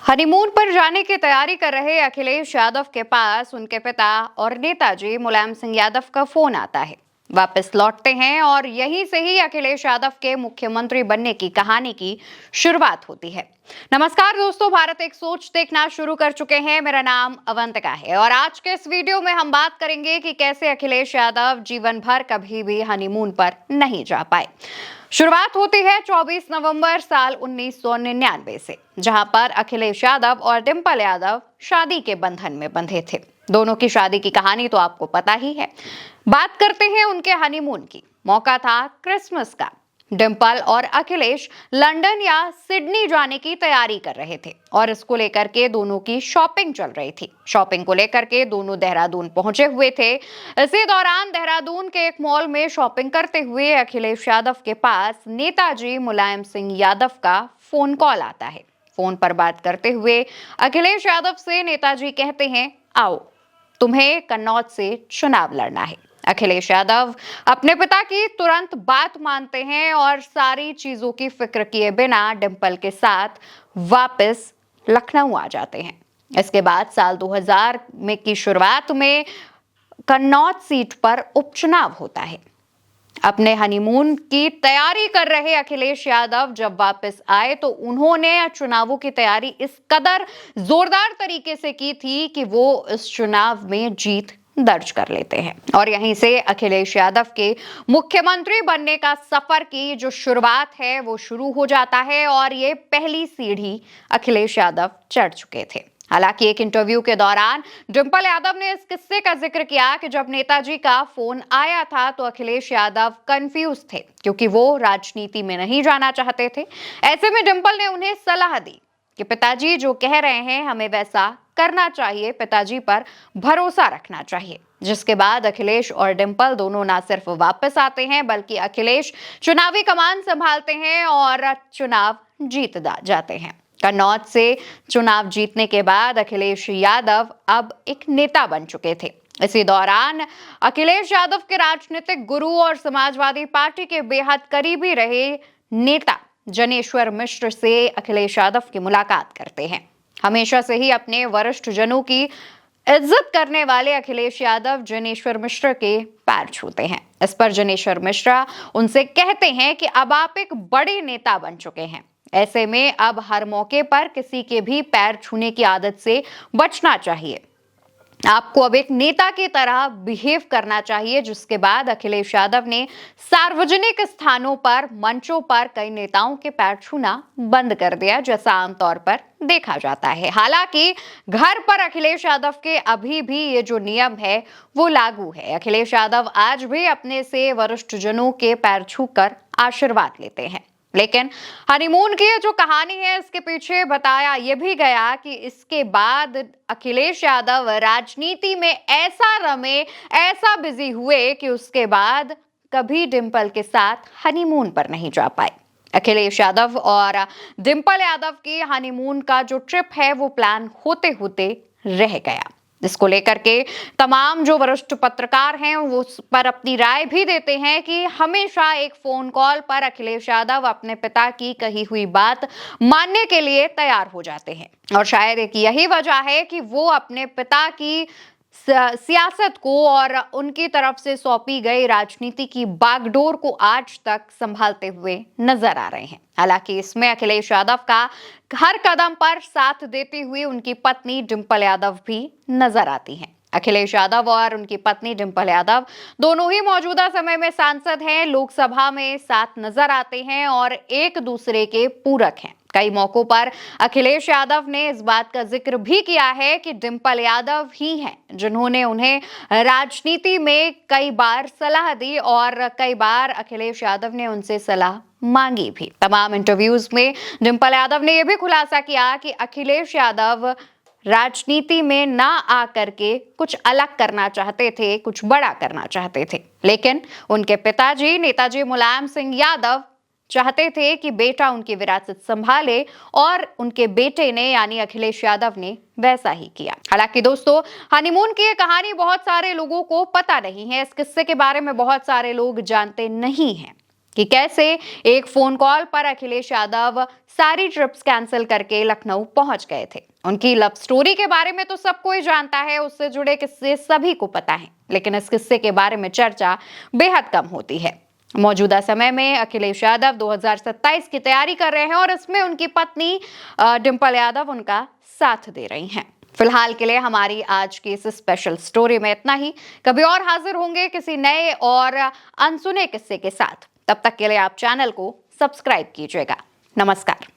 Honeymoon पर जाने की तैयारी कर रहे अखिलेश यादव के पास उनके पिता और नेताजी मुलायम सिंह यादव का फोन आता है। वापस लौटते हैं और यहीं से ही अखिलेश यादव के मुख्यमंत्री बनने की कहानी की शुरुआत होती है। नमस्कार दोस्तों, भारत एक सोच देखना शुरू कर चुके हैं। मेरा नाम अवंतिका है और आज के इस वीडियो में हम बात करेंगे कि कैसे अखिलेश यादव जीवन भर कभी भी हनीमून पर नहीं जा पाए। शुरुआत होती है 24 नवंबर साल 1999 से, जहां पर अखिलेश यादव और डिंपल यादव शादी के बंधन में बंधे थे। दोनों की शादी की कहानी तो आपको पता ही है। बात करते हैं उनके हनीमून की। मौका था क्रिसमस का। डिंपल और अखिलेश लंदन या सिडनी जाने की तैयारी कर रहे थे और इसको लेकर के दोनों की शॉपिंग चल रही थी। शॉपिंग को लेकर के दोनों देहरादून पहुंचे हुए थे। इसी दौरान देहरादून के एक मॉल में शॉपिंग करते हुए अखिलेश यादव के पास नेताजी मुलायम सिंह यादव का फोन कॉल आता है। फोन पर बात करते हुए अखिलेश यादव से नेताजी कहते हैं, आओ, तुम्हें कन्नौज से चुनाव लड़ना है। अखिलेश यादव अपने पिता की तुरंत बात मानते हैं और सारी चीजों की फिक्र किए बिना डिंपल के साथ वापस लखनऊ आ जाते हैं। इसके बाद साल 2000 में की शुरुआत में कन्नौज सीट पर उपचुनाव होता है। अपने हनीमून की तैयारी कर रहे अखिलेश यादव जब वापस आए तो उन्होंने चुनावों की तैयारी इस कदर जोरदार तरीके से की थी कि वो इस चुनाव में जीत दर्ज कर लेते हैं और यहीं से अखिलेश यादव के मुख्यमंत्री बनने का सफर की जो शुरुआत है वो शुरू हो जाता है और ये पहली सीढ़ी अखिलेश यादव चढ़ चुके थे। हालांकि एक इंटरव्यू के दौरान डिंपल यादव ने इस किस्से का जिक्र किया कि जब नेताजी का फोन आया था तो अखिलेश यादव कंफ्यूज थे क्योंकि वो राजनीति में नहीं जाना चाहते थे। ऐसे में डिंपल ने उन्हें सलाह दी कि पिताजी जो कह रहे हैं हमें वैसा करना चाहिए, पिताजी पर भरोसा रखना चाहिए। जिसके बाद अखिलेश और डिंपल दोनों ना सिर्फ वापस आते हैं बल्कि अखिलेश चुनावी कमान संभालते हैं और चुनाव जीत जाते हैं। कन्नौज से चुनाव जीतने के बाद अखिलेश यादव अब एक नेता बन चुके थे। इसी दौरान अखिलेश यादव के राजनीतिक गुरु और समाजवादी पार्टी के बेहद करीबी रहे नेता जनेश्वर मिश्र से अखिलेश यादव की मुलाकात करते हैं। हमेशा से ही अपने वरिष्ठ जनों की इज्जत करने वाले अखिलेश यादव जनेश्वर मिश्र के पैर छूते हैं। इस पर जनेश्वर मिश्रा उनसे कहते हैं कि अब आप एक बड़े नेता बन चुके हैं, ऐसे में अब हर मौके पर किसी के भी पैर छूने की आदत से बचना चाहिए। आपको अब एक नेता की तरह बिहेव करना चाहिए। जिसके बाद अखिलेश यादव ने सार्वजनिक स्थानों पर, मंचों पर कई नेताओं के पैर छूना बंद कर दिया, जैसा आमतौर पर देखा जाता है। हालांकि घर पर अखिलेश यादव के अभी भी ये जो नियम है वो लागू है। अखिलेश यादव आज भी अपने से वरिष्ठ जनों के पैर छूकर आशीर्वाद लेते हैं। लेकिन हनीमून की जो कहानी है इसके पीछे बताया यह भी गया कि इसके बाद अखिलेश यादव राजनीति में ऐसा रमे, ऐसा बिजी हुए कि उसके बाद कभी डिंपल के साथ हनीमून पर नहीं जा पाए। अखिलेश यादव और डिंपल यादव की हनीमून का जो ट्रिप है वो प्लान होते होते रह गया। इसको लेकर के तमाम जो वरिष्ठ पत्रकार हैं वो उस पर अपनी राय भी देते हैं कि हमेशा एक फोन कॉल पर अखिलेश यादव अपने पिता की कही हुई बात मानने के लिए तैयार हो जाते हैं और शायद एक यही वजह है कि वो अपने पिता की सियासत को और उनकी तरफ से सौंपी गई राजनीति की बागडोर को आज तक संभालते हुए नजर आ रहे हैं। हालांकि इसमें अखिलेश यादव का हर कदम पर साथ देती हुई उनकी पत्नी डिंपल यादव भी नजर आती हैं। अखिलेश यादव और उनकी पत्नी डिंपल यादव दोनों ही मौजूदा समय में सांसद हैं, लोकसभा में साथ नजर आते हैं और एक दूसरे के पूरक हैं। कई मौकों पर अखिलेश यादव ने इस बात का जिक्र भी किया है कि डिंपल यादव ही हैं जिन्होंने उन्हें राजनीति में कई बार सलाह दी और कई बार अखिलेश यादव ने उनसे सलाह मांगी भी। तमाम इंटरव्यूज में डिंपल यादव ने यह भी खुलासा किया कि अखिलेश यादव राजनीति में ना आकर के कुछ अलग करना चाहते थे, कुछ बड़ा करना चाहते थे, लेकिन उनके पिताजी नेताजी मुलायम सिंह यादव चाहते थे कि बेटा उनकी विरासत संभाले और उनके बेटे ने यानी अखिलेश यादव ने वैसा ही किया। हालांकि दोस्तों, हनीमून की ये कहानी बहुत सारे लोगों को पता नहीं है। इस किस्से के बारे में बहुत सारे लोग जानते नहीं हैं कि कैसे एक फोन कॉल पर अखिलेश यादव सारी ट्रिप्स कैंसिल करके लखनऊ पहुंच गए थे। उनकी लव स्टोरी के बारे में तो सब कोई जानता है, उससे जुड़े किस्से सभी को पता है, लेकिन इस किस्से के बारे में चर्चा बेहद कम होती है। मौजूदा समय में अखिलेश यादव 2027 की तैयारी कर रहे हैं और इसमें उनकी पत्नी डिंपल यादव उनका साथ दे रही हैं। फिलहाल के लिए हमारी आज की इस स्पेशल स्टोरी में इतना ही। कभी और हाजिर होंगे किसी नए और अनसुने किस्से के साथ। तब तक के लिए आप चैनल को सब्सक्राइब कीजिएगा। नमस्कार।